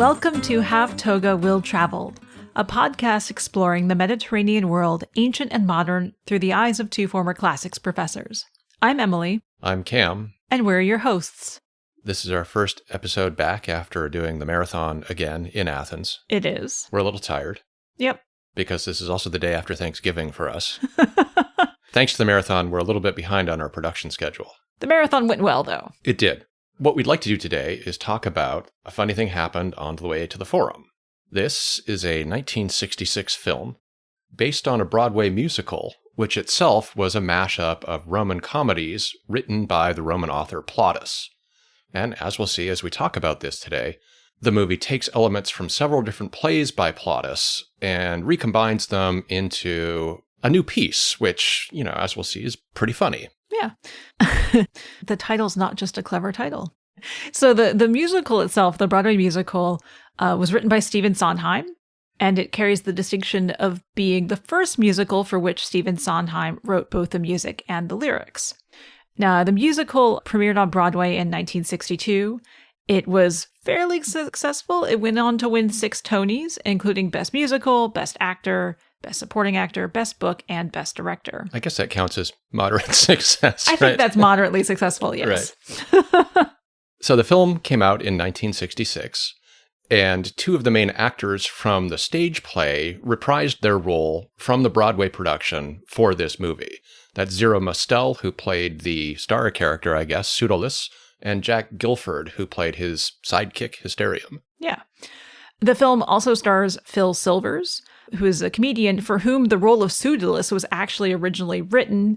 Welcome to Have Toga Will Travel, a podcast exploring the Mediterranean world, ancient and modern, through the eyes of two former classics professors. I'm Emily. I'm Cam. And we're your hosts. This is our first episode back after doing the marathon again in Athens. It is. We're a little tired. Yep. Because this is also the day after Thanksgiving for us. Thanks to the marathon, we're a little bit behind on our production schedule. The marathon went well, though. It did. What we'd like to do today is talk about a funny thing happened on the way to the Forum. This is a 1966 film based on a Broadway musical, which itself was a mashup of Roman comedies written by the Roman author Plautus. And as we'll see as we talk about this today, the movie takes elements from several different plays by Plautus and recombines them into a new piece, which, as we'll see, is pretty funny. Yeah. The title's not just a clever title. So the musical itself, the Broadway musical, was written by Stephen Sondheim, and it carries the distinction of being the first musical for which Stephen Sondheim wrote both the music and the lyrics. Now, the musical premiered on Broadway in 1962. It was fairly successful. It went on to win 6 Tonys, including Best Musical, Best Actor, Best Supporting Actor, Best Book, and Best Director. I guess that counts as moderate success, I think that's moderately successful, yes. Right. So the film came out in 1966, and 2 of the main actors from the stage play reprised their role from the Broadway production for this movie. That's Zero Mostel, who played the star character, I guess, Pseudolus, and Jack Gilford, who played his sidekick, Hysterium. Yeah. The film also stars Phil Silvers, who is a comedian for whom the role of Pseudolus was actually originally written,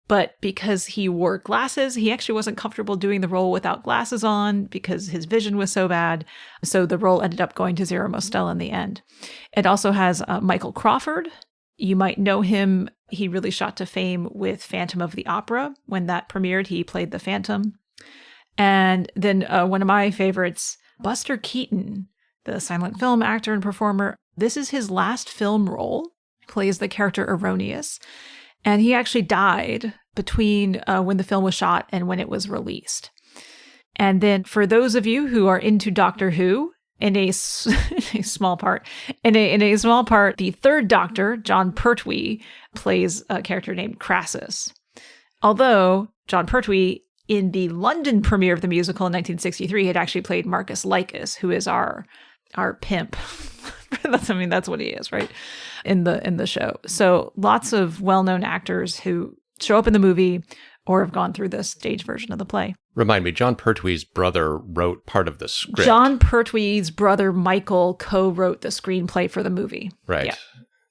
but because he wore glasses, he actually wasn't comfortable doing the role without glasses on because his vision was so bad. So the role ended up going to Zero Mostel in the end. It also has Michael Crawford. You might know him. He really shot to fame with Phantom of the Opera. When that premiered, he played the Phantom. And then one of my favorites, Buster Keaton, the silent film actor and performer. This is his last film role. He plays the character Erroneous. And he actually died between when the film was shot and when it was released. And then for those of you who are into Doctor Who, in a small part, the third Doctor, John Pertwee, plays a character named Crassus. Although John Pertwee, in the London premiere of the musical in 1963, had actually played Marcus Lycus, who is our pimp. That's what he is, right? In the show. So lots of well-known actors who show up in the movie or have gone through the stage version of the play. Remind me, John Pertwee's brother wrote part of the script. John Pertwee's brother, Michael, co-wrote the screenplay for the movie. Right.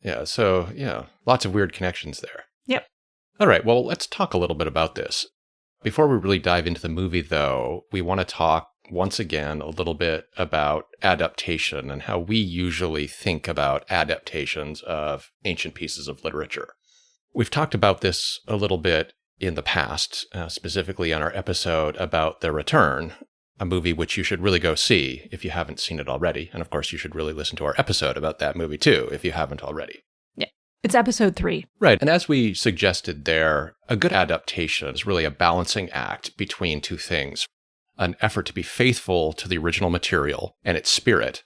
Yeah. So, lots of weird connections there. Yep. All right. Well, let's talk a little bit about this. Before we really dive into the movie, though, we want to talk once again a little bit about adaptation and how we usually think about adaptations of ancient pieces of literature. We've talked about this a little bit in the past, specifically on our episode about The Return, a movie which you should really go see if you haven't seen it already. And of course, you should really listen to our episode about that movie too, if you haven't already. Yeah, it's episode 3. Right. And as we suggested there, a good adaptation is really a balancing act between 2 things. An effort to be faithful to the original material and its spirit,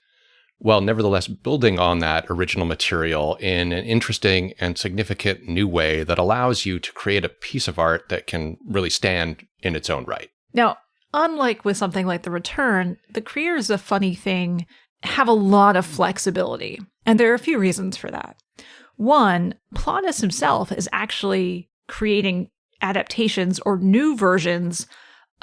while nevertheless building on that original material in an interesting and significant new way that allows you to create a piece of art that can really stand in its own right. Now, unlike with something like The Return, the creators of Funny Thing have a lot of flexibility, and there are a few reasons for that. One, Plautus himself is actually creating adaptations or new versions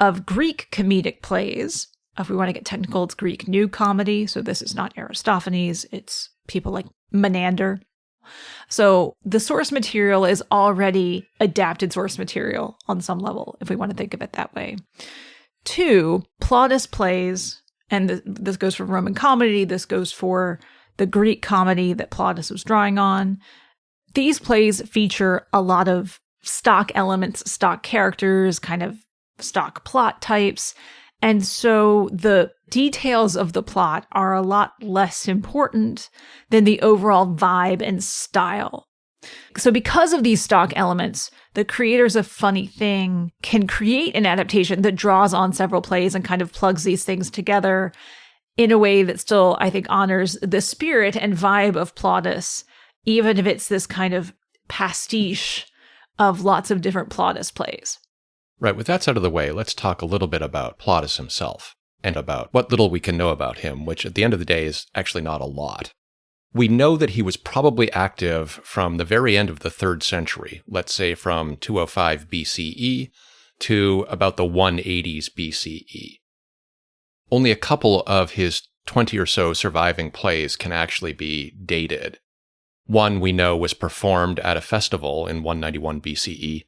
of Greek comedic plays. If we want to get technical, it's Greek New Comedy. So this is not Aristophanes. It's people like Menander. So the source material is already adapted source material on some level, if we want to think of it that way. 2, Plautus plays, and this goes for Roman comedy, this goes for the Greek comedy that Plautus was drawing on. These plays feature a lot of stock elements, stock characters, kind of stock plot types. And so the details of the plot are a lot less important than the overall vibe and style. So because of these stock elements, the creators of Funny Thing can create an adaptation that draws on several plays and kind of plugs these things together in a way that still, I think, honors the spirit and vibe of Plautus, even if it's this kind of pastiche of lots of different Plautus plays. Right, with that out of the way, let's talk a little bit about Plautus himself and about what little we can know about him, which at the end of the day is actually not a lot. We know that he was probably active from the very end of the 3rd century, let's say from 205 BCE to about the 180s BCE. Only a couple of his 20 or so surviving plays can actually be dated. One we know was performed at a festival in 191 BCE.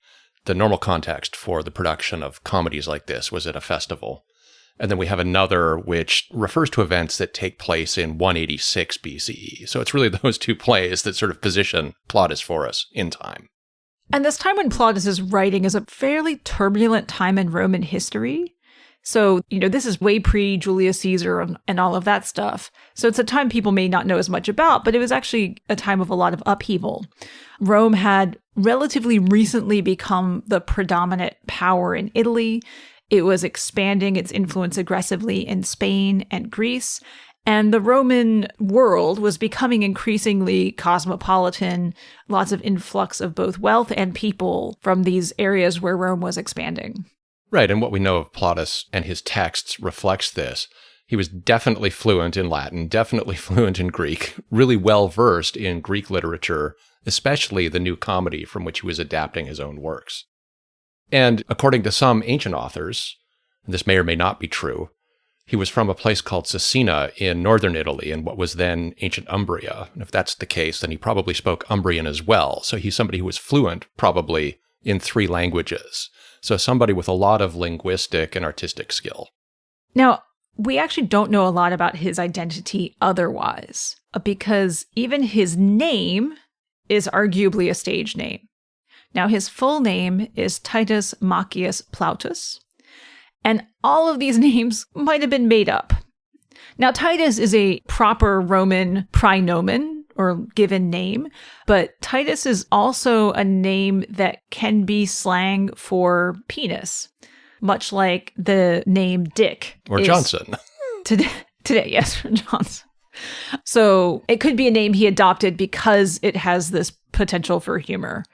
The normal context for the production of comedies like this was at a festival. And then we have another which refers to events that take place in 186 BCE. So it's really those two plays that sort of position Plautus for us in time. And this time when Plautus is writing is a fairly turbulent time in Roman history. So, this is way pre-Julius Caesar and all of that stuff. So it's a time people may not know as much about, but it was actually a time of a lot of upheaval. Rome had relatively recently become the predominant power in Italy. It was expanding its influence aggressively in Spain and Greece. And the Roman world was becoming increasingly cosmopolitan, lots of influx of both wealth and people from these areas where Rome was expanding. Right, and what we know of Plautus and his texts reflects this. He was definitely fluent in Latin, definitely fluent in Greek, really well-versed in Greek literature, especially the new comedy from which he was adapting his own works. And according to some ancient authors, and this may or may not be true, he was from a place called Cesena in northern Italy in what was then ancient Umbria. And if that's the case, then he probably spoke Umbrian as well. So he's somebody who was fluent, probably, in 3 languages. So somebody with a lot of linguistic and artistic skill. Now, we actually don't know a lot about his identity otherwise, because even his name is arguably a stage name. Now, his full name is Titus Macius Plautus, and all of these names might have been made up. Now, Titus is a proper Roman praenomen, or given name, but Titus is also a name that can be slang for penis, much like the name Dick. Or Johnson. Today, yes, Johnson. So it could be a name he adopted because it has this potential for humor.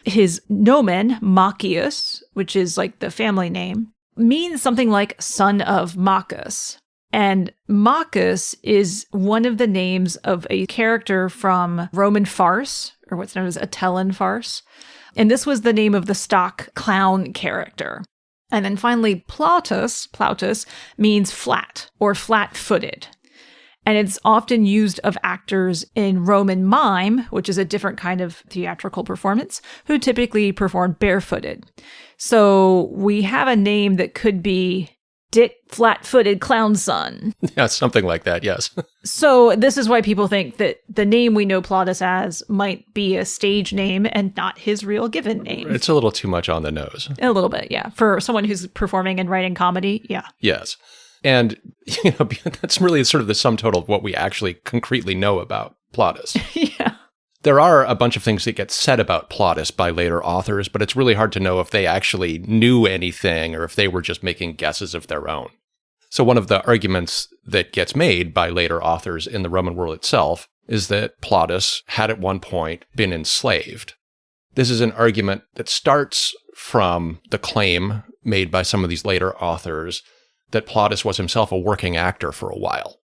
His nomen, Macius, which is like the family name, means something like son of Maccus. And Maccus is one of the names of a character from Roman farce, or what's known as Atellan farce. And this was the name of the stock clown character. And then finally, Plautus means flat or flat-footed. And it's often used of actors in Roman mime, which is a different kind of theatrical performance, who typically perform barefooted. So we have a name that could be Dick Flat-Footed Clown Son. Yeah, something like that, yes. So this is why people think that the name we know Plautus as might be a stage name and not his real given name. It's a little too much on the nose. A little bit, yeah. For someone who's performing and writing comedy, yeah. Yes. And, that's really sort of the sum total of what we actually concretely know about Plautus. Yeah. There are a bunch of things that get said about Plautus by later authors, but it's really hard to know if they actually knew anything or if they were just making guesses of their own. So one of the arguments that gets made by later authors in the Roman world itself is that Plautus had at one point been enslaved. This is an argument that starts from the claim made by some of these later authors that Plautus was himself a working actor for a while.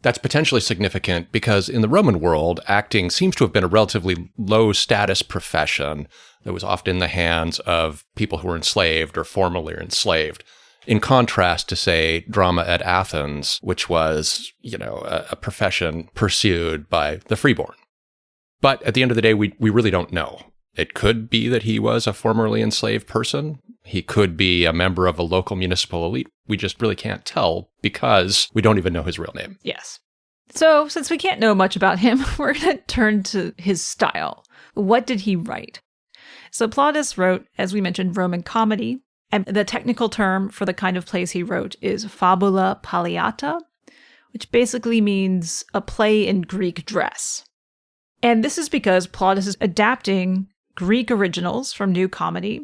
That's potentially significant because in the Roman world, acting seems to have been a relatively low-status profession that was often in the hands of people who were enslaved or formerly enslaved, in contrast to, say, drama at Athens, which was, a profession pursued by the freeborn. But at the end of the day, we really don't know. It could be that he was a formerly enslaved person. He could be a member of a local municipal elite. We just really can't tell because we don't even know his real name. Yes. So since we can't know much about him, we're going to turn to his style. What did he write? So Plautus wrote, as we mentioned, Roman comedy. And the technical term for the kind of plays he wrote is fabula palliata, which basically means a play in Greek dress. And this is because Plautus is adapting Greek originals from new comedy,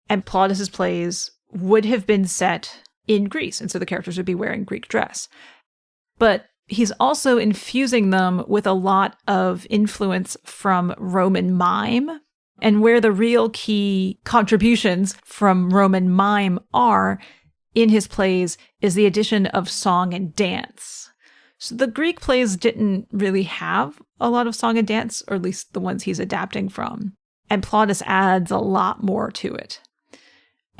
and Plautus's plays would have been set in Greece, and so the characters would be wearing Greek dress. but he's also infusing them with a lot of influence from Roman mime. And where the real key contributions from Roman mime are in his plays is the addition of song and dance. So the Greek plays didn't really have a lot of song and dance, or at least the ones he's adapting from. And Plautus adds a lot more to it.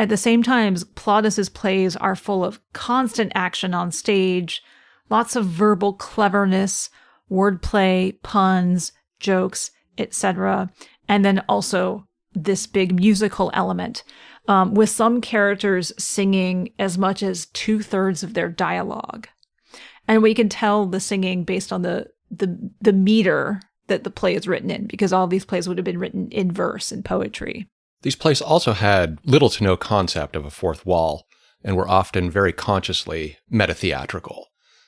At the same time, Plautus's plays are full of constant action on stage, lots of verbal cleverness, wordplay, puns, jokes, etc. And then also this big musical element, with some characters singing as much as 2/3 of their dialogue. And we can tell the singing based on the meter that the play is written in, because all these plays would have been written in verse and poetry. These plays also had little to no concept of a fourth wall and were often very consciously metatheatrical.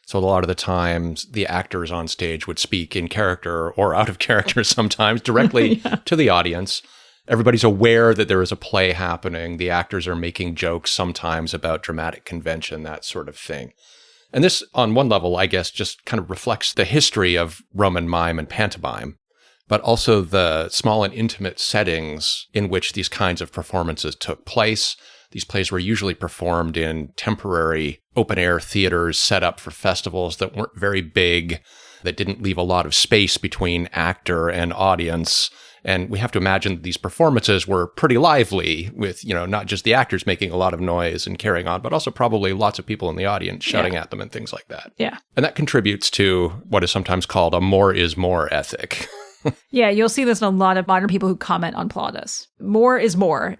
So a lot of the times the actors on stage would speak in character or out of character sometimes directly to the audience. Everybody's aware that there is a play happening. The actors are making jokes sometimes about dramatic convention, that sort of thing. And this, on one level, I guess, just kind of reflects the history of Roman mime and pantomime, but also the small and intimate settings in which these kinds of performances took place. These plays were usually performed in temporary open-air theaters set up for festivals that weren't very big, that didn't leave a lot of space between actor and audience. And we have to imagine that these performances were pretty lively with, not just the actors making a lot of noise and carrying on, but also probably lots of people in the audience shouting at them and things like that. Yeah. And that contributes to what is sometimes called a more is more ethic. Yeah, you'll see this in a lot of modern people who comment on Plautus. More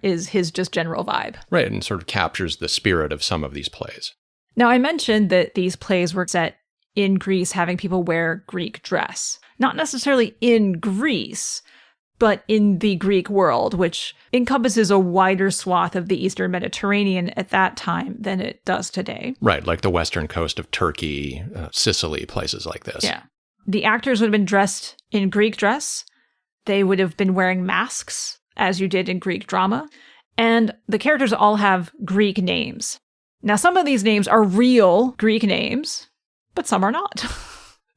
is his just general vibe. Right, and sort of captures the spirit of some of these plays. Now, I mentioned that these plays were set in Greece, having people wear Greek dress. Not necessarily in Greece, but in the Greek world, which encompasses a wider swath of the Eastern Mediterranean at that time than it does today. Right, like the western coast of Turkey, Sicily, places like this. Yeah. The actors would have been dressed in Greek dress. They would have been wearing masks, as you did in Greek drama. And the characters all have Greek names. Now, some of these names are real Greek names, but some are not.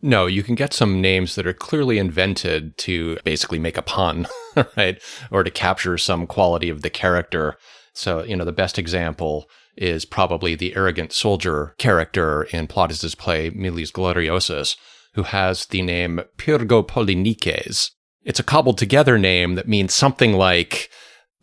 No, you can get some names that are clearly invented to basically make a pun, right? Or to capture some quality of the character. So, the best example is probably the arrogant soldier character in Plautus's play Miles Gloriosus, who has the name Pyrgopolinikes. It's a cobbled together name that means something like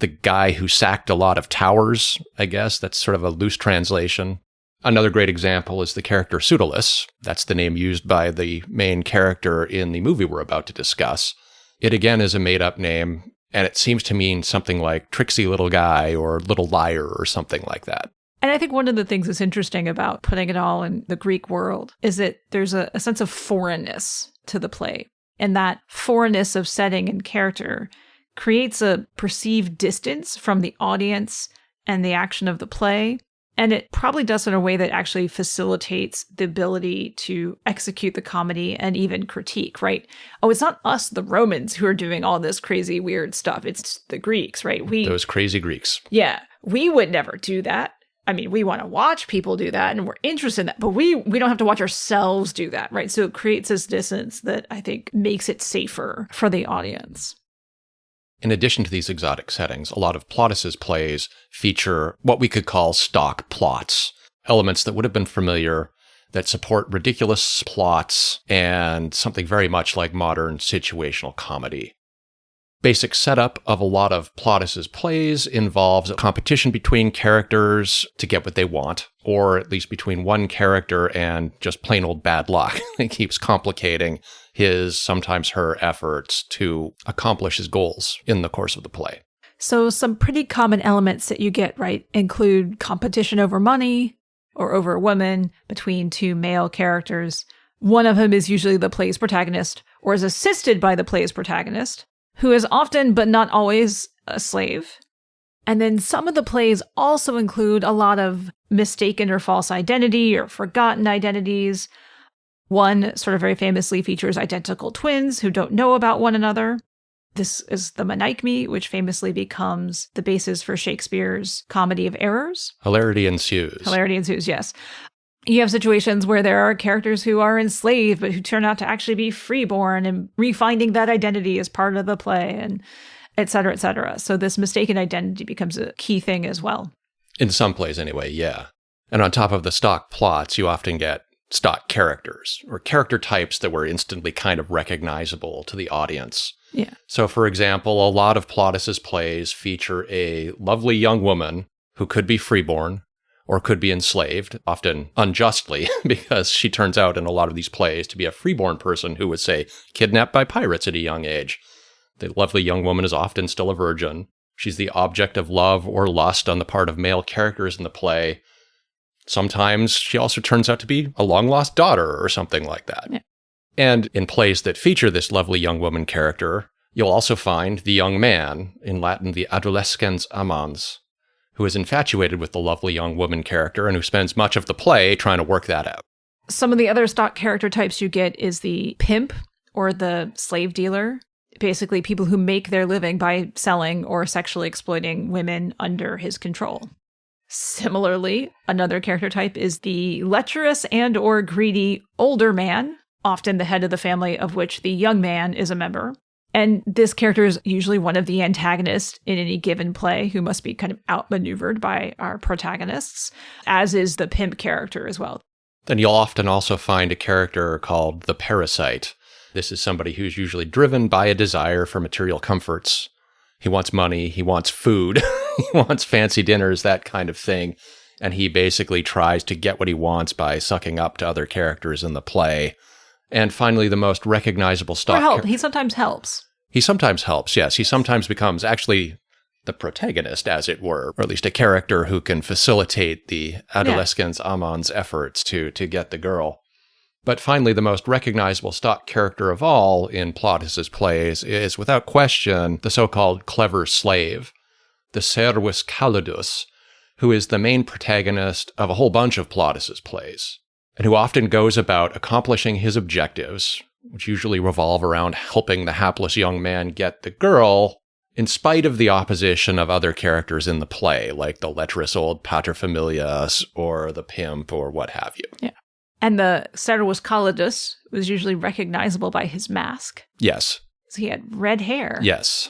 the guy who sacked a lot of towers, I guess. That's sort of a loose translation. Another great example is the character Pseudolus. That's the name used by the main character in the movie we're about to discuss. It again is a made-up name, and it seems to mean something like tricksy little guy or little liar or something like that. And I think one of the things that's interesting about putting it all in the Greek world is that there's a sense of foreignness to the play. And that foreignness of setting and character creates a perceived distance from the audience and the action of the play. And it probably does it in a way that actually facilitates the ability to execute the comedy and even critique, right? Oh, it's not us, the Romans, who are doing all this crazy, weird stuff. It's the Greeks, right? Those crazy Greeks. Yeah, we would never do that. I mean, we want to watch people do that and we're interested in that, but we don't have to watch ourselves do that, right? So it creates this distance that I think makes it safer for the audience. In addition to these exotic settings, a lot of Plautus's plays feature what we could call stock plots, elements that would have been familiar, that support ridiculous plots and something very much like modern situational comedy. Basic setup of a lot of Plautus's plays involves a competition between characters to get what they want, or at least between one character and just plain old bad luck. It keeps complicating his, sometimes her, efforts to accomplish his goals in the course of the play. So some pretty common elements that you get, right, include competition over money or over a woman between two male characters. One of them is usually the play's protagonist or is assisted by the play's protagonist, who is often, but not always, a slave. And then some of the plays also include a lot of mistaken or false identity or forgotten identities. One sort of very famously features identical twins who don't know about one another. This is the Menechmi, which famously becomes the basis for Shakespeare's Comedy of Errors. Hilarity ensues. Hilarity ensues, yes. You have situations where there are characters who are enslaved, but who turn out to actually be freeborn, and refinding that identity is part of the play, and et cetera, et cetera. So this mistaken identity becomes a key thing as well. In some plays anyway, yeah. And on top of the stock plots, you often get stock characters, or character types that were instantly kind of recognizable to the audience. Yeah. So, for example, a lot of Plautus's plays feature a lovely young woman who could be freeborn or could be enslaved, often unjustly, because she turns out in a lot of these plays to be a freeborn person who was, say, kidnapped by pirates at a young age. The lovely young woman is often still a virgin. She's the object of love or lust on the part of male characters in the play. Sometimes she also turns out to be a long-lost daughter or something like that. Yeah. And in plays that feature this lovely young woman character, you'll also find the young man, in Latin the adolescens amans, who is infatuated with the lovely young woman character and who spends much of the play trying to work that out. Some of the other stock character types you get is the pimp or the slave dealer. Basically, people who make their living by selling or sexually exploiting women under his control. Similarly, another character type is the lecherous and or greedy older man, often the head of the family of which the young man is a member. And this character is usually one of the antagonists in any given play who must be kind of outmaneuvered by our protagonists, as is the pimp character as well. Then you'll often also find a character called the parasite. This is somebody who's usually driven by a desire for material comforts. He wants money, he wants food, he wants fancy dinners, that kind of thing. And he basically tries to get what he wants by sucking up to other characters in the play. And finally, the most recognizable stock... Or help. He sometimes helps. He sometimes helps, yes. He sometimes becomes actually the protagonist, as it were, or at least a character who can facilitate the adolescens amans efforts to get the girl. But finally, the most recognizable stock character of all in Plautus's plays is, without question, the so-called clever slave, the servus calidus, who is the main protagonist of a whole bunch of Plautus's plays, and who often goes about accomplishing his objectives, which usually revolve around helping the hapless young man get the girl, in spite of the opposition of other characters in the play, like the lecherous old paterfamilias or the pimp or what have you. Yeah. And the servus calidus was usually recognizable by his mask. Yes. So he had red hair. Yes.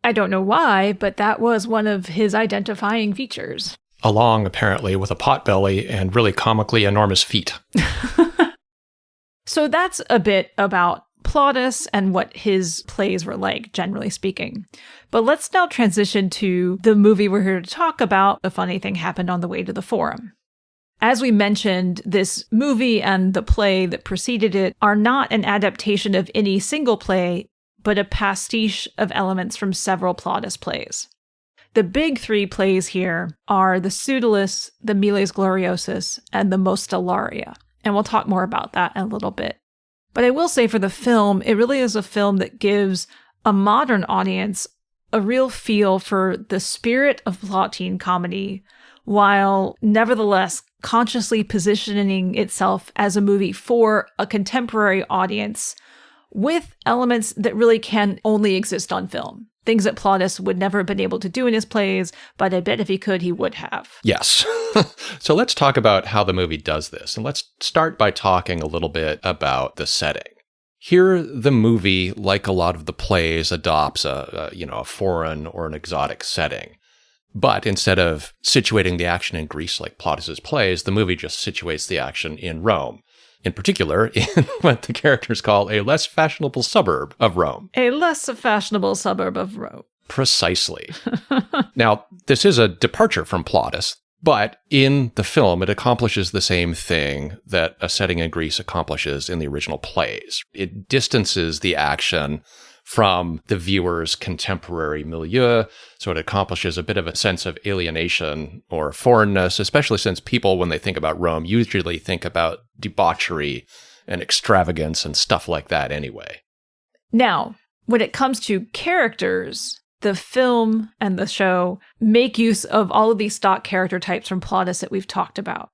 I don't know why, but that was one of his identifying features. Along, apparently, with a potbelly and really comically enormous feet. So that's a bit about Plautus and what his plays were like, generally speaking. But let's now transition to the movie we're here to talk about. A funny thing happened on the way to the Forum. As we mentioned, this movie and the play that preceded it are not an adaptation of any single play, but a pastiche of elements from several Plautus plays. The big three plays here are the Pseudolus, the Miles Gloriosus, and the Mostellaria. And we'll talk more about that in a little bit. But I will say for the film, it really is a film that gives a modern audience a real feel for the spirit of Plautine comedy, while nevertheless consciously positioning itself as a movie for a contemporary audience with elements that really can only exist on film. Things that Plautus would never have been able to do in his plays, but I bet if he could, he would have. Yes. So let's talk about how the movie does this. And let's start by talking a little bit about the setting. Here, the movie, like a lot of the plays, adopts a foreign or an exotic setting. But instead of situating the action in Greece like Plautus's plays, the movie just situates the action in Rome. In particular, in what the characters call a less fashionable suburb of Rome. A less fashionable suburb of Rome. Precisely. Now, this is a departure from Plautus, but in the film, it accomplishes the same thing that a setting in Greece accomplishes in the original plays. It distances the action from the viewer's contemporary milieu, so it accomplishes a bit of a sense of alienation or foreignness, especially since people, when they think about Rome, usually think about debauchery and extravagance and stuff like that anyway. Now, when it comes to characters, the film and the show make use of all of these stock character types from Plautus that we've talked about.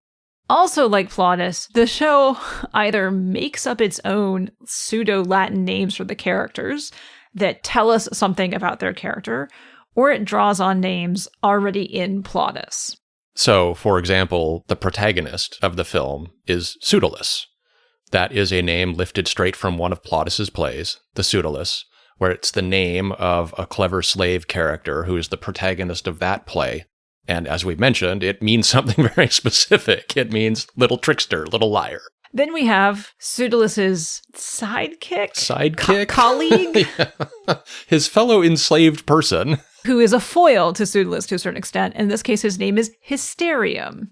Also, like Plautus, the show either makes up its own pseudo-Latin names for the characters that tell us something about their character, or it draws on names already in Plautus. So, for example, the protagonist of the film is Pseudolus. That is a name lifted straight from one of Plautus's plays, the Pseudolus, where it's the name of a clever slave character who is the protagonist of that play. And as we mentioned, it means something very specific. It means little trickster, little liar. Then we have Pseudolus's sidekick? Colleague? Yeah. His fellow enslaved person. Who is a foil to Pseudolus to a certain extent. In this case, his name is Hysterium.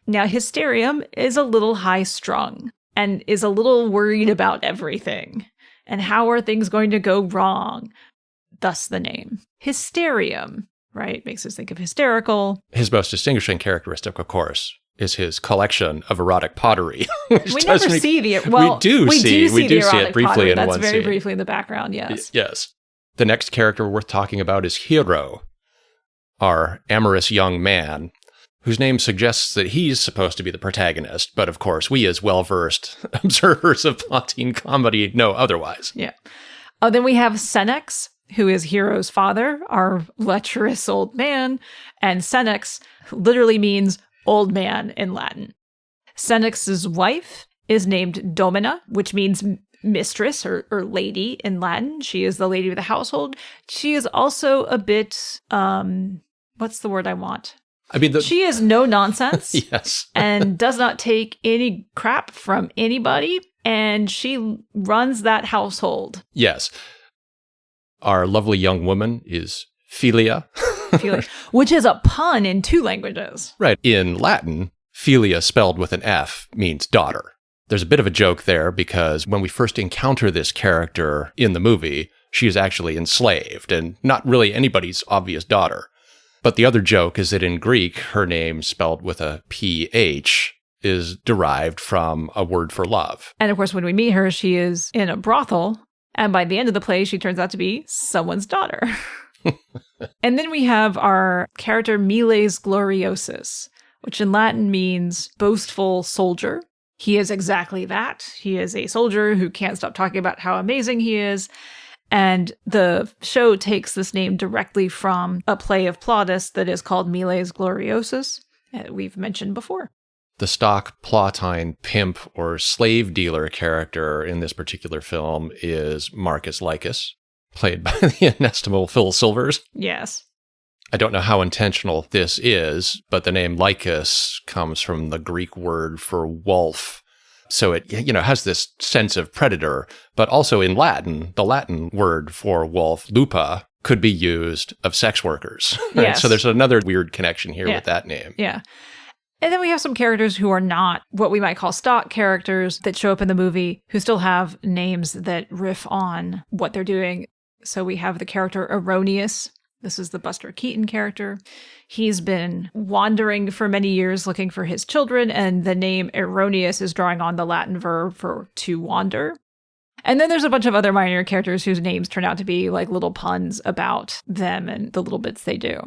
Now, Hysterium is a little high-strung and is a little worried about everything. And how are things going to go wrong? Thus the name. Hysterium, right? Makes us think of hysterical. His most distinguishing characteristic, of course, is his collection of erotic pottery. We never see the... Well, we do see it briefly pottery. in That's one very scene. briefly in the background, yes. Yes. The next character worth talking about is Hero, our amorous young man, whose name suggests that he's supposed to be the protagonist, but of course we as well-versed observers of Pontine comedy know otherwise. Yeah. Then we have Senex, who is Hero's father, our lecherous old man, and Senex literally means old man in Latin. Senex's wife is named Domina, which means mistress or lady in Latin. She is the lady of the household. She is also a bit, what's the word I want? I mean, she is no nonsense. Yes. And does not take any crap from anybody. And she runs that household. Yes. Our lovely young woman is Philia. Philia, which is a pun in two languages. Right. In Latin, Philia spelled with an F means daughter. There's a bit of a joke there because when we first encounter this character in the movie, she is actually enslaved and not really anybody's obvious daughter. But the other joke is that in Greek, her name spelled with a PH is derived from a word for love. And of course, when we meet her, she is in a brothel. And by the end of the play, she turns out to be someone's daughter. And then we have our character Miles Gloriosus, which in Latin means boastful soldier. He is exactly that. He is a soldier who can't stop talking about how amazing he is. And the show takes this name directly from a play of Plautus that is called Miles Gloriosus, that we've mentioned before. The stock Plautine pimp or slave dealer character in this particular film is Marcus Lycus, played by the inestimable Phil Silvers. Yes. I don't know how intentional this is, but the name Lycus comes from the Greek word for wolf. So it, has this sense of predator, but also in Latin, the Latin word for wolf, lupa, could be used of sex workers. Right? Yes. So there's another weird connection here with that name. Yeah. And then we have some characters who are not what we might call stock characters that show up in the movie who still have names that riff on what they're doing. So we have the character Erroneous. This is the Buster Keaton character. He's been wandering for many years looking for his children, and the name erroneous is drawing on the Latin verb for to wander. And then there's a bunch of other minor characters whose names turn out to be like little puns about them and the little bits they do.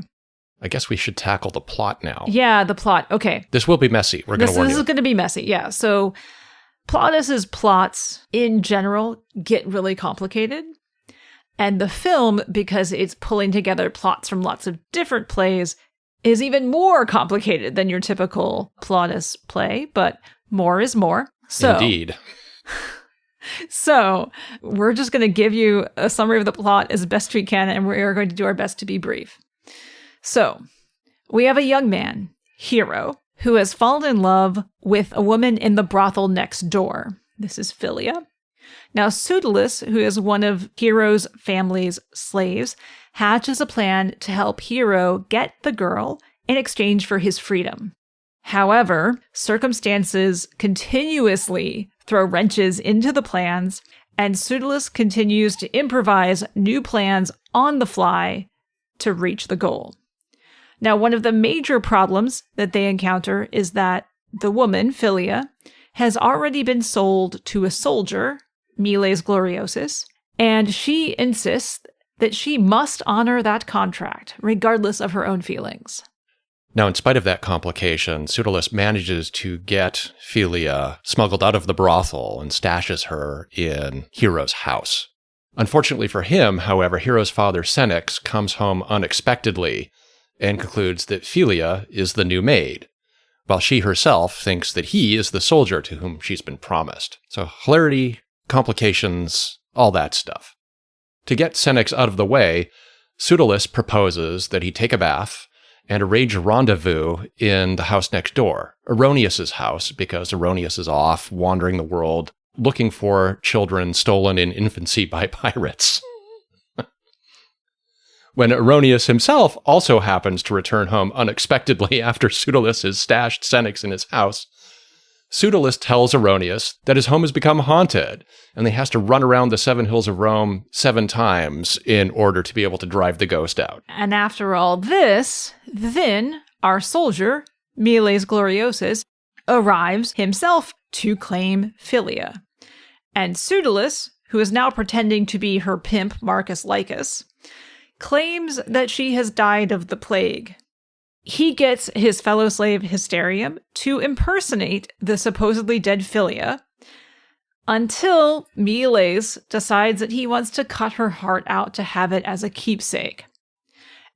I guess we should tackle the plot now. Yeah, the plot. Okay. This will be messy. We're going to warn you. This is going to be messy, yeah. So Plautus's plots in general get really complicated. And the film, because it's pulling together plots from lots of different plays, is even more complicated than your typical Plautus play, but more is more. So, indeed. So we're just going to give you a summary of the plot as best we can, and we are going to do our best to be brief. So we have a young man, Hero, who has fallen in love with a woman in the brothel next door. This is Philia. Now, Pseudolus, who is one of Hero's family's slaves, hatches a plan to help Hero get the girl in exchange for his freedom. However, circumstances continuously throw wrenches into the plans, and Pseudolus continues to improvise new plans on the fly to reach the goal. Now, one of the major problems that they encounter is that the woman, Philia, has already been sold to a soldier, Miles Gloriosus, and she insists that she must honor that contract, regardless of her own feelings. Now, in spite of that complication, Pseudolus manages to get Philia smuggled out of the brothel and stashes her in Hero's house. Unfortunately for him, however, Hero's father, Senex, comes home unexpectedly and concludes that Philia is the new maid, while she herself thinks that he is the soldier to whom she's been promised. So hilarity, complications, all that stuff. To get Senex out of the way, Pseudolus proposes that he take a bath and arrange a rendezvous in the house next door, Erroneous's house, because Erroneus is off wandering the world looking for children stolen in infancy by pirates. When Erroneus himself also happens to return home unexpectedly after Pseudolus has stashed Senex in his house, Pseudolus tells Erroneus that his home has become haunted, and he has to run around the 7 hills of Rome 7 times in order to be able to drive the ghost out. And after all this, then our soldier, Miles Gloriosus, arrives himself to claim Philia. And Pseudolus, who is now pretending to be her pimp Marcus Lycus, claims that she has died of the plague. He gets his fellow slave Hysterium to impersonate the supposedly dead Philia until Miles decides that he wants to cut her heart out to have it as a keepsake.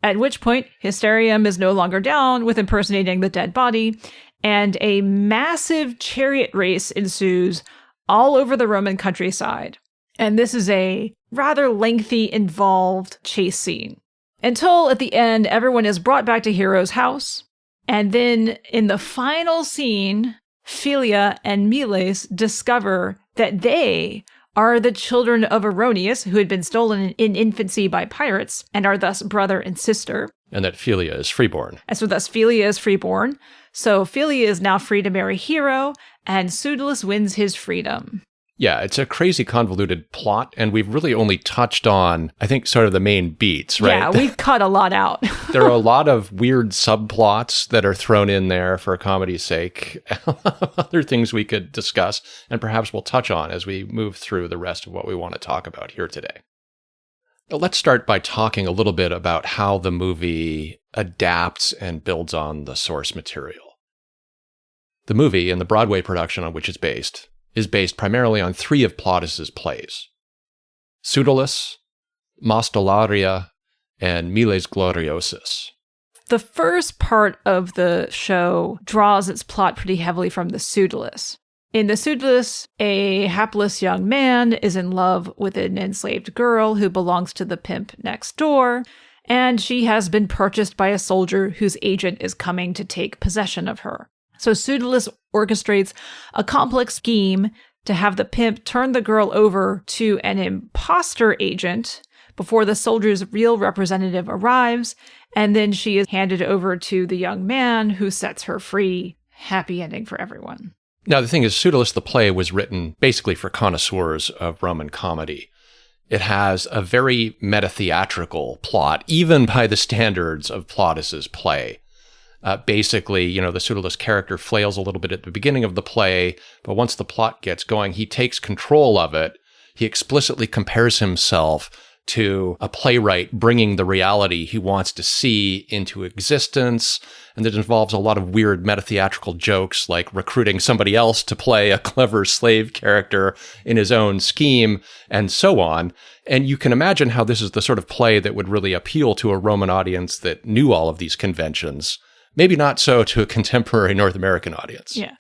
At which point, Hysterium is no longer down with impersonating the dead body, and a massive chariot race ensues all over the Roman countryside. And this is a rather lengthy, involved chase scene. Until at the end, everyone is brought back to Hero's house. And then in the final scene, Philia and Miles discover that they are the children of Erroneus, who had been stolen in infancy by pirates, and are thus brother and sister. And that Philia is freeborn. And so thus Philia is freeborn. So Philia is now free to marry Hero, and Pseudolus wins his freedom. Yeah, it's a crazy convoluted plot, and we've really only touched on, I think, sort of the main beats, right? Yeah, we've cut a lot out. There are a lot of weird subplots that are thrown in there for comedy's sake. Other things we could discuss, and perhaps we'll touch on as we move through the rest of what we want to talk about here today. Let's start by talking a little bit about how the movie adapts and builds on the source material. The movie, and the Broadway production on which it's based, is based primarily on 3 of Plautus's plays: Pseudolus, Mostellaria, and Miles Gloriosus. The first part of the show draws its plot pretty heavily from the Pseudolus. In the Pseudolus, a hapless young man is in love with an enslaved girl who belongs to the pimp next door, and she has been purchased by a soldier whose agent is coming to take possession of her. So Pseudolus orchestrates a complex scheme to have the pimp turn the girl over to an imposter agent before the soldier's real representative arrives, and then she is handed over to the young man who sets her free. Happy ending for everyone. Now, the thing is, Pseudolus the play was written basically for connoisseurs of Roman comedy. It has a very metatheatrical plot, even by the standards of Plautus's play. Basically, the Pseudolus character flails a little bit at the beginning of the play, but once the plot gets going, he takes control of it. He explicitly compares himself to a playwright bringing the reality he wants to see into existence, and it involves a lot of weird metatheatrical jokes, like recruiting somebody else to play a clever slave character in his own scheme, and so on. And you can imagine how this is the sort of play that would really appeal to a Roman audience that knew all of these conventions. Maybe not so to a contemporary North American audience. Yeah.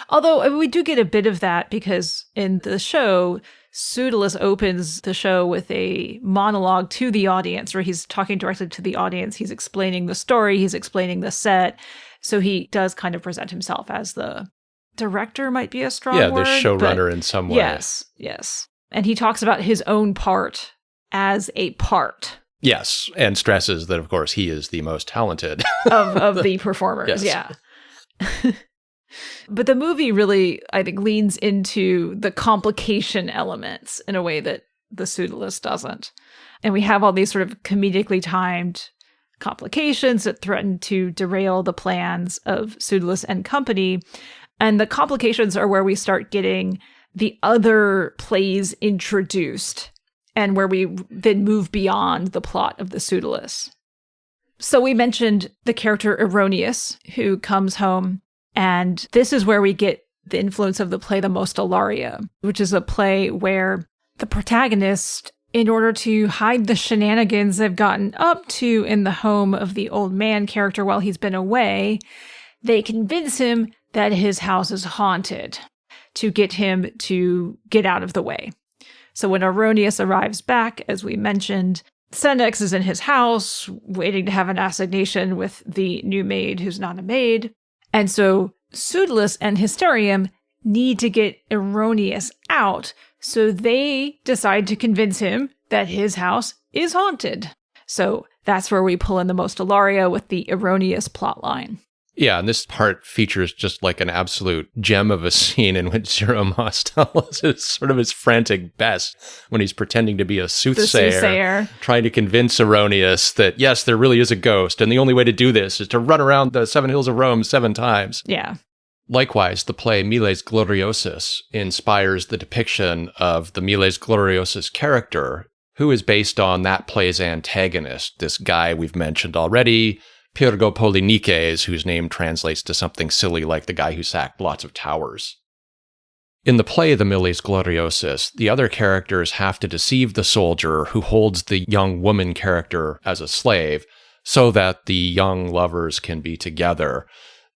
Although we do get a bit of that because in the show, Pseudolus opens the show with a monologue to the audience, where he's talking directly to the audience. He's explaining the story. He's explaining the set. So he does kind of present himself as the director, might be a strong word. Yeah, the showrunner in some way. Yes, yes. And he talks about his own part as a part. Yes, and stresses that, of course, he is the most talented of the performers. Yes. Yeah. But the movie really, I think, leans into the complication elements in a way that the Pseudolus doesn't. And we have all these sort of comedically timed complications that threaten to derail the plans of Pseudolus and company. And the complications are where we start getting the other plays introduced, and where we then move beyond the plot of the Pseudolus. So we mentioned the character Erroneus, who comes home, and this is where we get the influence of the play The Mostellaria, which is a play where the protagonist in order to hide the shenanigans they've gotten up to in the home of the old man character while he's been away, they convince him that his house is haunted to get him to get out of the way. So when Auronius arrives back, as we mentioned, Senex is in his house, waiting to have an assignation with the new maid who's not a maid. And so Pseudolus and Hysterium need to get Auronius out, so they decide to convince him that his house is haunted. So that's where we pull in the Mostellaria with the Auronius plotline. Yeah, and this part features just like an absolute gem of a scene in which Zero Mostellaris is sort of his frantic best when he's pretending to be a soothsayer, trying to convince Auronius that, yes, there really is a ghost, and the only way to do this is to run around the 7 hills of Rome 7 times. Yeah. Likewise, the play Miles Gloriosus inspires the depiction of the Miles Gloriosus character, who is based on that play's antagonist, this guy we've mentioned already, Pyrgo Polynikes, whose name translates to something silly like the guy who sacked lots of towers. In the play The Miles Gloriosus, the other characters have to deceive the soldier who holds the young woman character as a slave so that the young lovers can be together.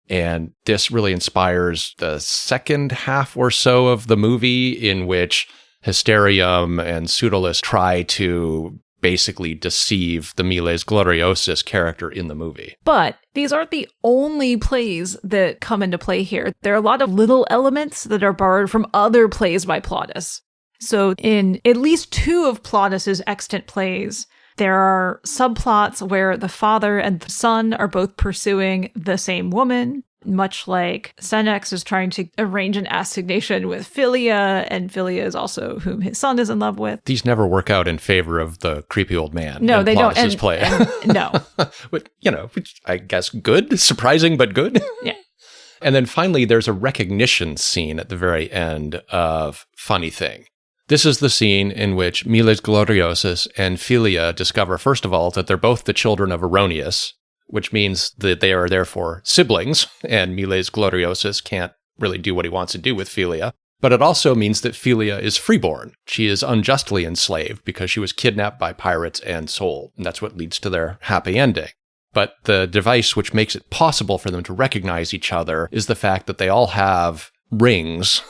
And this really inspires the second half or so of the movie, in which Hysterium and Pseudolus try to basically deceive the Miles Gloriosus character in the movie. But these aren't the only plays that come into play here. There are a lot of little elements that are borrowed from other plays by Plautus. So in at least 2 of Plautus's extant plays, there are subplots where the father and the son are both pursuing the same woman, much like Senex is trying to arrange an assignation with Philia, and Philia is also whom his son is in love with. These never work out in favor of the creepy old man. No, they don't. Play. No. But, which I guess good, surprising, but good. Yeah. And then finally, there's a recognition scene at the very end of Funny Thing. This is the scene in which Miles Gloriosus and Philia discover, first of all, that they're both the children of Auronius, which means that they are therefore siblings, and Miles Gloriosus can't really do what he wants to do with Philia. But it also means that Philia is freeborn. She is unjustly enslaved because she was kidnapped by pirates and sold, and that's what leads to their happy ending. But the device which makes it possible for them to recognize each other is the fact that they all have rings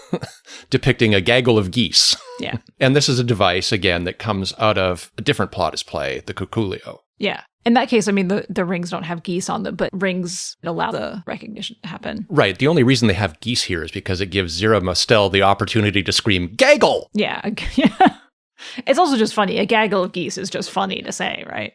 depicting a gaggle of geese. Yeah. And this is a device, again, that comes out of a different Plautus play, the Cuculio. Yeah. In that case, I mean, the rings don't have geese on them, but rings allow the recognition to happen. Right. The only reason they have geese here is because it gives Zero Mostel the opportunity to scream, "Gaggle!" Yeah. It's also just funny. A gaggle of geese is just funny to say, right?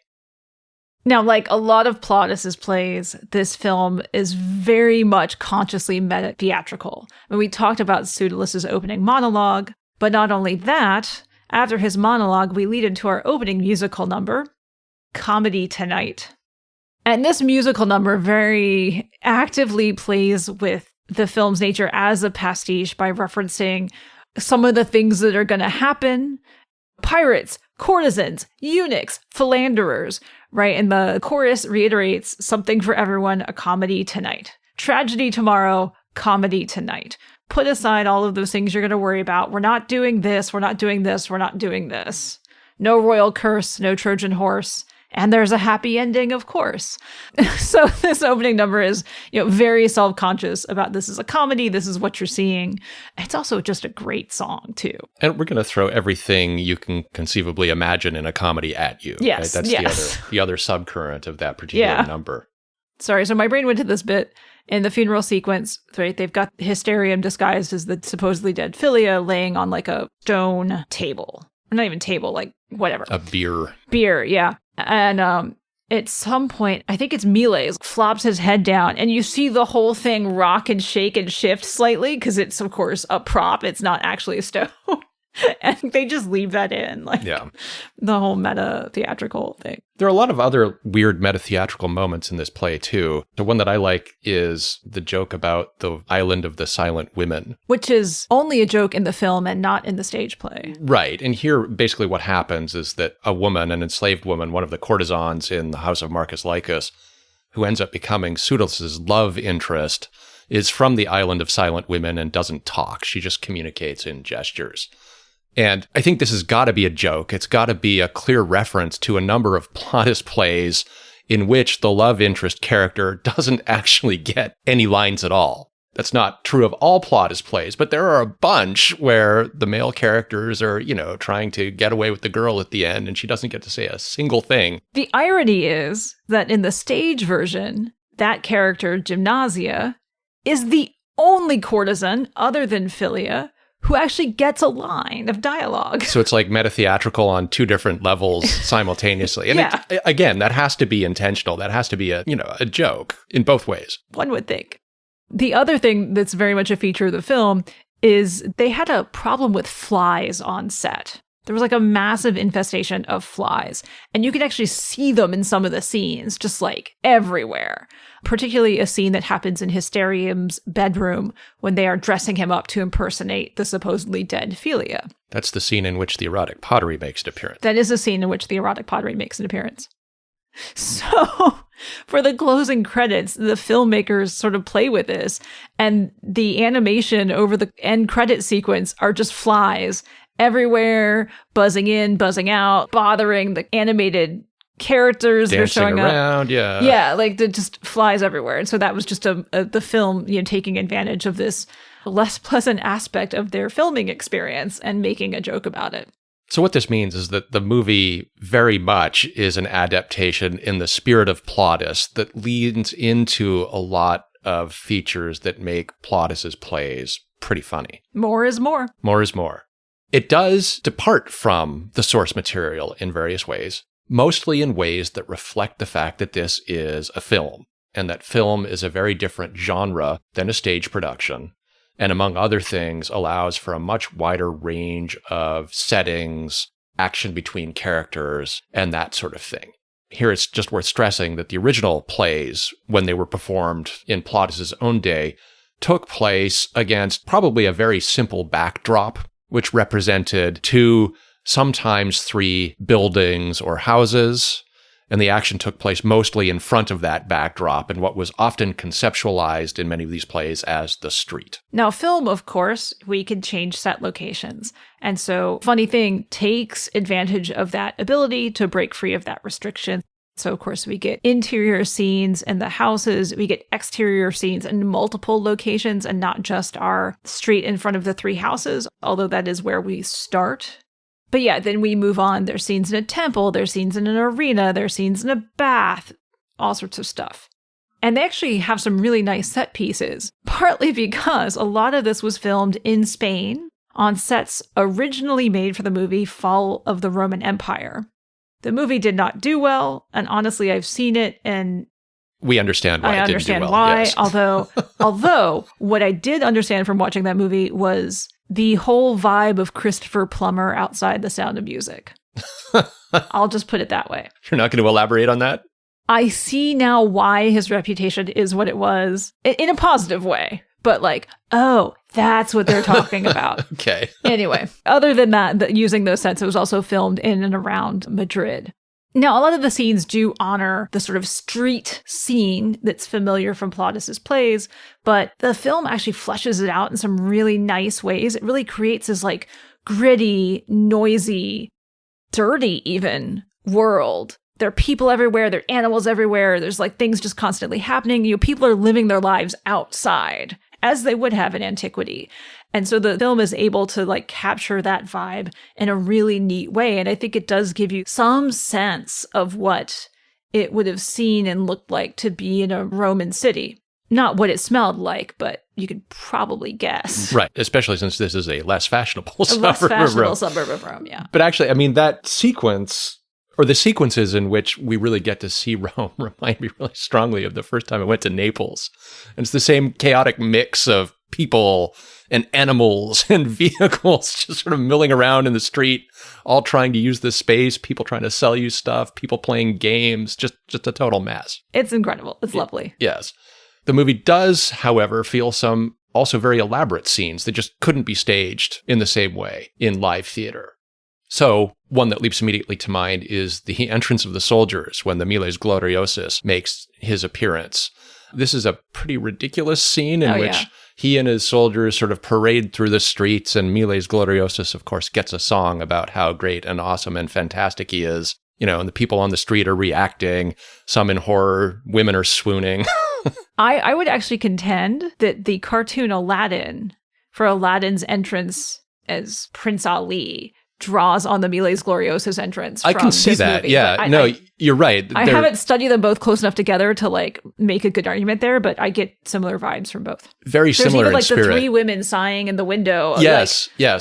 Now, like a lot of Plautus's plays, this film is very much consciously meta-theatrical. I mean, we talked about Pseudolus's opening monologue, but not only that, after his monologue, we lead into our opening musical number, Comedy Tonight. And this musical number very actively plays with the film's nature as a pastiche by referencing some of the things that are going to happen. Pirates, courtesans, eunuchs, philanderers, right? And the chorus reiterates something for everyone, a comedy tonight. Tragedy tomorrow, comedy tonight. Put aside all of those things you're going to worry about. We're not doing this, we're not doing this, we're not doing this. No royal curse, no Trojan horse. And there's a happy ending, of course. So this opening number is, very self-conscious about this is a comedy, this is what you're seeing. It's also just a great song, too. And we're going to throw everything you can conceivably imagine in a comedy at you. Yes, right? That's the other subcurrent of that particular number. Sorry, so my brain went to this bit. In the funeral sequence, right, they've got Hysterium disguised as the supposedly dead Philia laying on like a stone table. Not even table, like whatever. A beer. Beer, yeah. And at some point, I think it's Miles, flops his head down, and you see the whole thing rock and shake and shift slightly, because it's, of course, a prop. It's not actually a stone. And they just leave that in, the whole meta-theatrical thing. There are a lot of other weird meta-theatrical moments in this play, too. The one that I like is the joke about the island of the silent women. Which is only a joke in the film and not in the stage play. Right. And here, basically what happens is that a woman, an enslaved woman, one of the courtesans in the house of Marcus Lycus, who ends up becoming Pseudolus's love interest, is from the island of silent women and doesn't talk. She just communicates in gestures. And I think this has got to be a joke. It's got to be a clear reference to a number of Plautus plays in which the love interest character doesn't actually get any lines at all. That's not true of all Plautus plays, but there are a bunch where the male characters are, trying to get away with the girl at the end, and she doesn't get to say a single thing. The irony is that in the stage version, that character, Gymnasia, is the only courtesan, other than Philia, who actually gets a line of dialogue. So it's like metatheatrical on two different levels simultaneously. And again, that has to be intentional. That has to be a joke in both ways. One would think. The other thing that's very much a feature of the film is they had a problem with flies on set. There was like a massive infestation of flies, and you could actually see them in some of the scenes, just like everywhere. Particularly a scene that happens in Hysterium's bedroom when they are dressing him up to impersonate the supposedly dead Philia. That's the scene in which the erotic pottery makes an appearance. That is a scene in which the erotic pottery makes an appearance. So, for the closing credits, the filmmakers sort of play with this, and the animation over the end credit sequence are just flies everywhere, buzzing in, buzzing out, bothering the animated characters that are showing around, up. Yeah, like it just flies everywhere. And so that was just the film, taking advantage of this less pleasant aspect of their filming experience and making a joke about it. So what this means is that the movie very much is an adaptation in the spirit of Plautus that leans into a lot of features that make Plautus's plays pretty funny. More is more. More is more. It does depart from the source material in various ways, mostly in ways that reflect the fact that this is a film, and that film is a very different genre than a stage production. And among other things, allows for a much wider range of settings, action between characters, and that sort of thing. Here it's just worth stressing that the original plays, when they were performed in Plautus's own day, took place against probably a very simple backdrop, which represented 2, sometimes 3 buildings or houses. And the action took place mostly in front of that backdrop and what was often conceptualized in many of these plays as the street. Now, film, of course, we could change set locations. And so Funny Thing takes advantage of that ability to break free of that restriction. So, of course, we get interior scenes in the houses. We get exterior scenes in multiple locations and not just our street in front of the 3 houses, although that is where we start. But yeah, then we move on. There's scenes in a temple, there's scenes in an arena, there's scenes in a bath, all sorts of stuff. And they actually have some really nice set pieces, partly because a lot of this was filmed in Spain on sets originally made for the movie Fall of the Roman Empire. The movie did not do well, and honestly, I've seen it, and we understand why I understand why. Yes. Although what I did understand from watching that movie was the whole vibe of Christopher Plummer outside The Sound of Music. I'll just put it that way. You're not going to elaborate on that? I see now why his reputation is what it was, in a positive way. But oh, that's what they're talking about. Okay. Anyway, other than that, using those sets, it was also filmed in and around Madrid. Now, a lot of the scenes do honor the sort of street scene that's familiar from Plautus's plays, but the film actually fleshes it out in some really nice ways. It really creates this gritty, noisy, dirty even world. There are people everywhere, there are animals everywhere, there's things just constantly happening. People are living their lives outside, as they would have in antiquity. And so the film is able to capture that vibe in a really neat way. And I think it does give you some sense of what it would have seen and looked like to be in a Roman city. Not what it smelled like, but you could probably guess. Right, especially since this is a less fashionable suburb of Rome, yeah. But actually, that sequence, or the sequences in which we really get to see Rome, remind me really strongly of the first time I went to Naples. And it's the same chaotic mix of people and animals and vehicles just sort of milling around in the street, all trying to use this space, people trying to sell you stuff, people playing games, just a total mess. It's incredible. It's lovely. Yes. The movie does, however, feel some also very elaborate scenes that just couldn't be staged in the same way in live theater. So one that leaps immediately to mind is the entrance of the soldiers when the Miles Gloriosus makes his appearance. This is a pretty ridiculous scene in which he and his soldiers sort of parade through the streets, and Miles Gloriosus, of course, gets a song about how great and awesome and fantastic he is. And the people on the street are reacting, some in horror, women are swooning. I would actually contend that the cartoon Aladdin, for Aladdin's entrance as Prince Ali, draws on the Miles Gloriosus entrance. I can see that. Movie. Yeah, you're right. I haven't studied them both close enough together to make a good argument there, but I get similar vibes from both. Very similar in spirit. The three women sighing in the window. Yes. Yeah.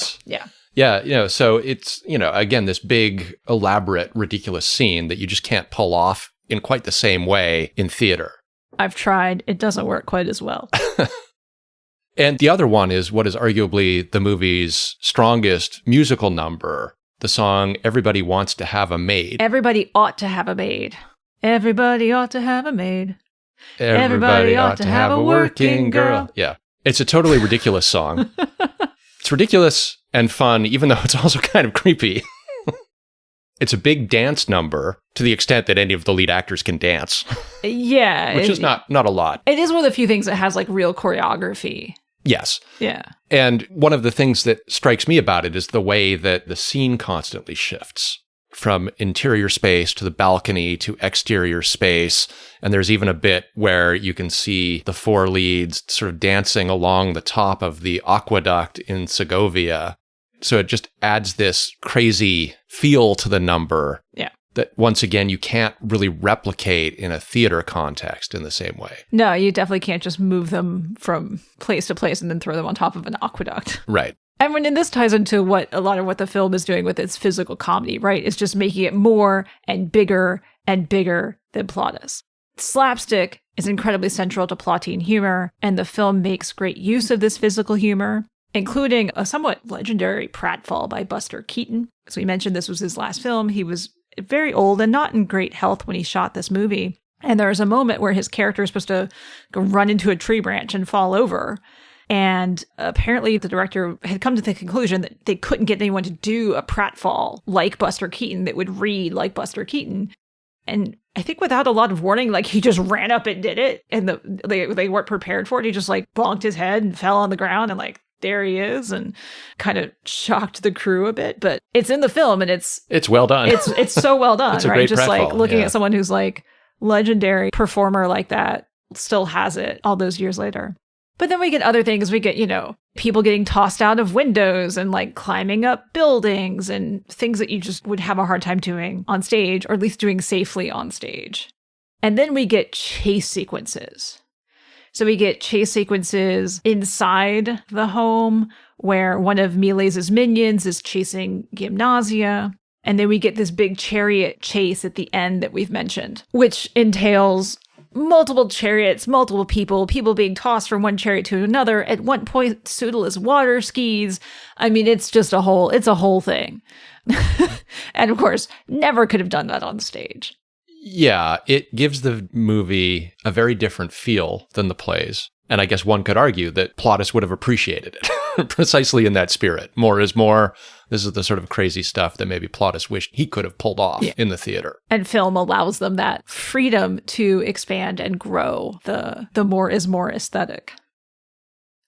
Yeah, so it's, again, this big, elaborate, ridiculous scene that you just can't pull off in quite the same way in theater. I've tried. It doesn't work quite as well. And the other one is what is arguably the movie's strongest musical number, the song Everybody Wants to Have a Maid. Everybody ought to have a maid. Everybody ought to have a maid. Everybody ought to have a working girl. Yeah. It's a totally ridiculous song. It's ridiculous and fun, even though it's also kind of creepy. It's a big dance number to the extent that any of the lead actors can dance. Yeah. Which is not a lot. It is one of the few things that has real choreography. Yes. Yeah. And one of the things that strikes me about it is the way that the scene constantly shifts from interior space to the balcony to exterior space. And there's even a bit where you can see the four leads sort of dancing along the top of the aqueduct in Segovia. So it just adds this crazy feel to the number. Yeah. That once again, you can't really replicate in a theater context in the same way. No, you definitely can't just move them from place to place and then throw them on top of an aqueduct. Right. And this ties into a lot of what the film is doing with its physical comedy, right? It's just making it more and bigger than Plautus. Slapstick is incredibly central to Plautine humor, and the film makes great use of this physical humor, including a somewhat legendary pratfall by Buster Keaton. As we mentioned, this was his last film. He was very old and not in great health when he shot this movie. And there's a moment where his character is supposed to go run into a tree branch and fall over. And apparently the director had come to the conclusion that they couldn't get anyone to do a pratfall like Buster Keaton that would read like Buster Keaton. And I think without a lot of warning, he just ran up and did it. And they weren't prepared for it. He just bonked his head and fell on the ground and there he is, and kind of shocked the crew a bit. But it's in the film, and it's well done. It's so well done, it's a right? Great just pratfall, looking at someone who's legendary performer like that still has it all those years later. But then we get other things. We get, people getting tossed out of windows and climbing up buildings and things that you just would have a hard time doing on stage, or at least doing safely on stage. And then we get chase sequences. So we get chase sequences inside the home where one of Miles's minions is chasing Gymnasia. And then we get this big chariot chase at the end that we've mentioned, which entails multiple chariots, multiple people being tossed from one chariot to another. At one point, Pseudolus water skis. It's just a whole thing. And of course, never could have done that on stage. Yeah, it gives the movie a very different feel than the plays. And I guess one could argue that Plautus would have appreciated it precisely in that spirit. More is more. This is the sort of crazy stuff that maybe Plautus wished he could have pulled off in the theater. And film allows them that freedom to expand and grow the more is more aesthetic.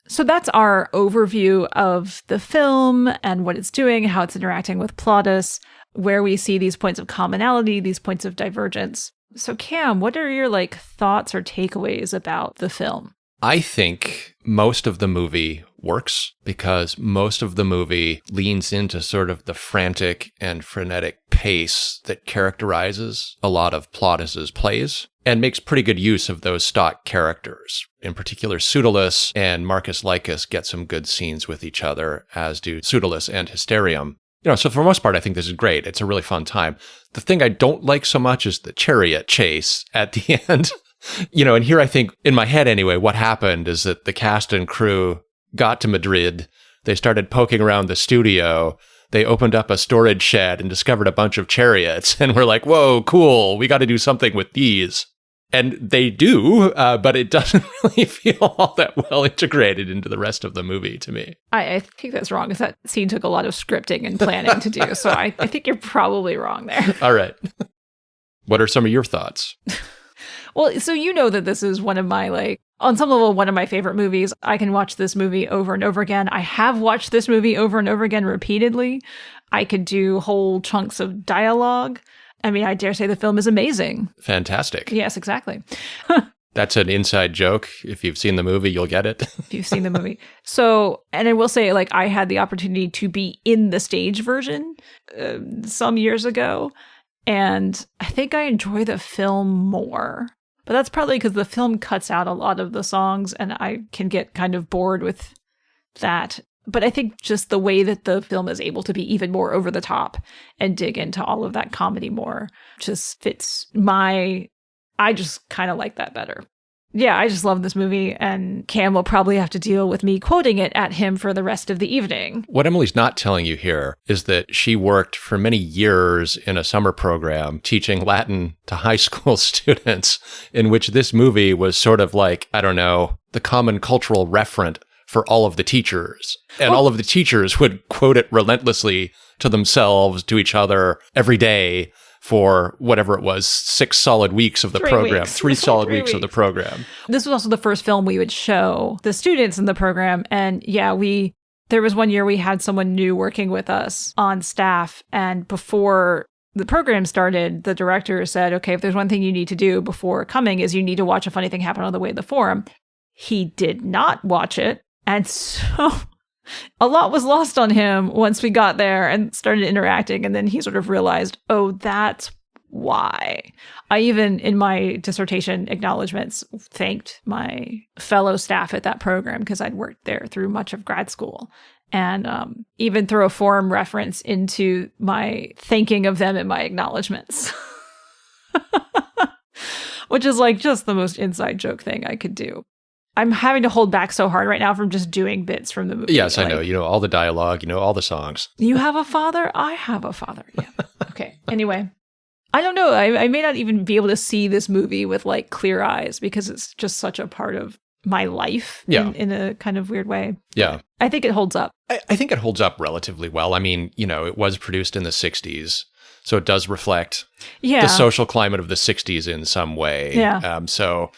So that's our overview of the film and what it's doing, how it's interacting with Plautus, where we see these points of commonality, these points of divergence. So Cam, what are your thoughts or takeaways about the film? I think most of the movie works because most of the movie leans into sort of the frantic and frenetic pace that characterizes a lot of Plautus's plays and makes pretty good use of those stock characters. In particular, Pseudolus and Marcus Lycus get some good scenes with each other, as do Pseudolus and Hysterium. So for the most part, I think this is great. It's a really fun time. The thing I don't like so much is the chariot chase at the end. And here I think, in my head anyway, what happened is that the cast and crew got to Madrid. They started poking around the studio. They opened up a storage shed and discovered a bunch of chariots. And we're like, whoa, cool. We got to do something with these. And they do, but it doesn't really feel all that well integrated into the rest of the movie to me. I think that's wrong, because that scene took a lot of scripting and planning to do. So I think you're probably wrong there. All right. What are some of your thoughts? Well, so that this is one of my On some level, one of my favorite movies. I can watch this movie over and over again. I have watched this movie over and over again repeatedly. I could do whole chunks of dialogue. I mean, I dare say the film is amazing. Fantastic. Yes, exactly. That's an inside joke. If you've seen the movie, you'll get it. If you've seen the movie. So, and I will say, like, I had the opportunity to be in the stage version some years ago, and I think I enjoy the film more. But that's probably because the film cuts out a lot of the songs, and I can get kind of bored with that. But I think just the way that the film is able to be even more over the top and dig into all of that comedy more just fits I just kind of like that better. Yeah, I just love this movie, and Cam will probably have to deal with me quoting it at him for the rest of the evening. What Emily's not telling you here is that she worked for many years in a summer program teaching Latin to high school students, in which this movie was sort of like, I don't know, the common cultural referent for all of the teachers. And all of the teachers would quote it relentlessly to themselves, to each other, every day for whatever it was, 6 solid weeks of the program. 3 solid weeks of the program. This was also the first film we would show the students in the program. And yeah, there was one year we had someone new working with us on staff. And before the program started, the director said, okay, if there's one thing you need to do before coming is you need to watch A Funny Thing Happen on the Way to the Forum. He did not watch it. And so a lot was lost on him once we got there and started interacting. And then he sort of realized, oh, that's why. I even, in my dissertation acknowledgments, thanked my fellow staff at that program because I'd worked there through much of grad school. And even throw a forum reference into my thanking of them in my acknowledgments. Which is like just the most inside joke thing I could do. I'm having to hold back so hard right now from just doing bits from the movie. Yes, I know. You know all the dialogue, you know all the songs. You have a father? I have a father. Yeah. Okay. Anyway, I don't know. I may not even be able to see this movie with like clear eyes because it's just such a part of my life in a kind of weird way. Yeah. I think it holds up. I think it holds up relatively well. I mean, you know, it was produced in the 60s. So it does reflect the social climate of the 60s in some way. Yeah. So,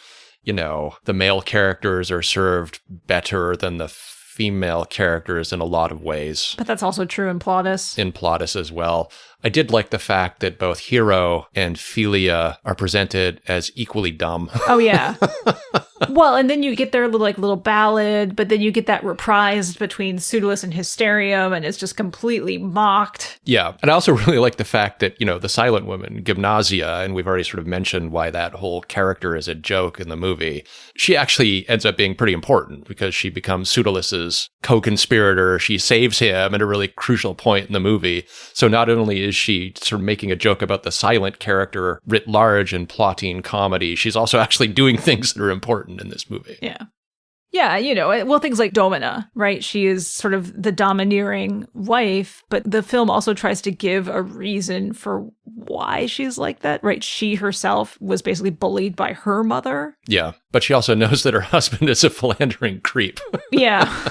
you know, the male characters are served better than the female characters in a lot of ways. But that's also true in Plautus. In Plautus as well. I did like the fact that both Hero and Philia are presented as equally dumb. Oh, yeah. Well, and then you get their little ballad, but then you get that reprised between Pseudolus and Hysterium, and it's just completely mocked. Yeah. And I also really like the fact that, you know, the silent woman, Gymnasia, and we've already sort of mentioned why that whole character is a joke in the movie. She actually ends up being pretty important because she becomes Pseudolus's co-conspirator. She saves him at a really crucial point in the movie. So not only is she sort of making a joke about the silent character writ large in plotting comedy, she's also actually doing things that are important in this movie. Yeah. Yeah, you know, well, things like Domina, right? She is sort of the domineering wife, but the film also tries to give a reason for why she's like that, right? She herself was basically bullied by her mother. Yeah, but she also knows that her husband is a philandering creep. Yeah.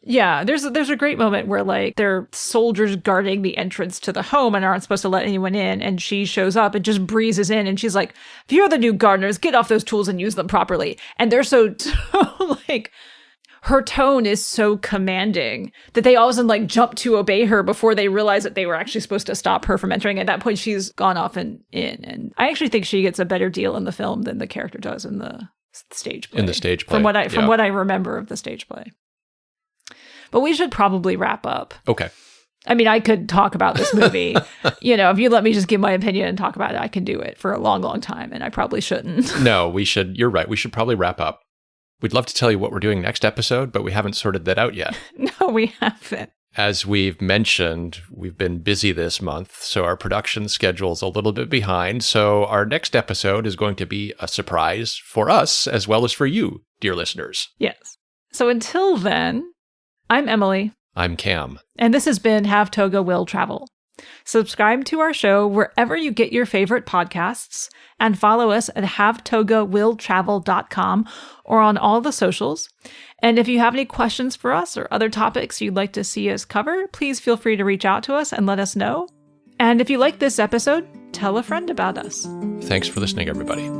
Yeah, there's a great moment where like they're soldiers guarding the entrance to the home and aren't supposed to let anyone in, and she shows up and just breezes in and she's like, if you're the new gardeners, get off those tools and use them properly. And they're so like, her tone is so commanding that they all of a sudden like jump to obey her before they realize that they were actually supposed to stop her from entering. At that point, she's gone off and in. And I actually think she gets a better deal in the film than the character does in the stage play. In the stage play. From what I remember of the stage play. But we should probably wrap up. Okay. I mean, I could talk about this movie. You know, if you let me just give my opinion and talk about it, I can do it for a long, long time, and I probably shouldn't. No, we should. You're right. We should probably wrap up. We'd love to tell you what we're doing next episode, but we haven't sorted that out yet. No, we haven't. As we've mentioned, we've been busy this month, so our production schedule's a little bit behind. So our next episode is going to be a surprise for us as well as for you, dear listeners. Yes. So until then, I'm Emily. I'm Cam. And this has been Have Toga Will Travel. Subscribe to our show wherever you get your favorite podcasts and follow us at havetogawilltravel.com or on all the socials. And if you have any questions for us or other topics you'd like to see us cover, please feel free to reach out to us and let us know. And if you like this episode, tell a friend about us. Thanks for listening, everybody.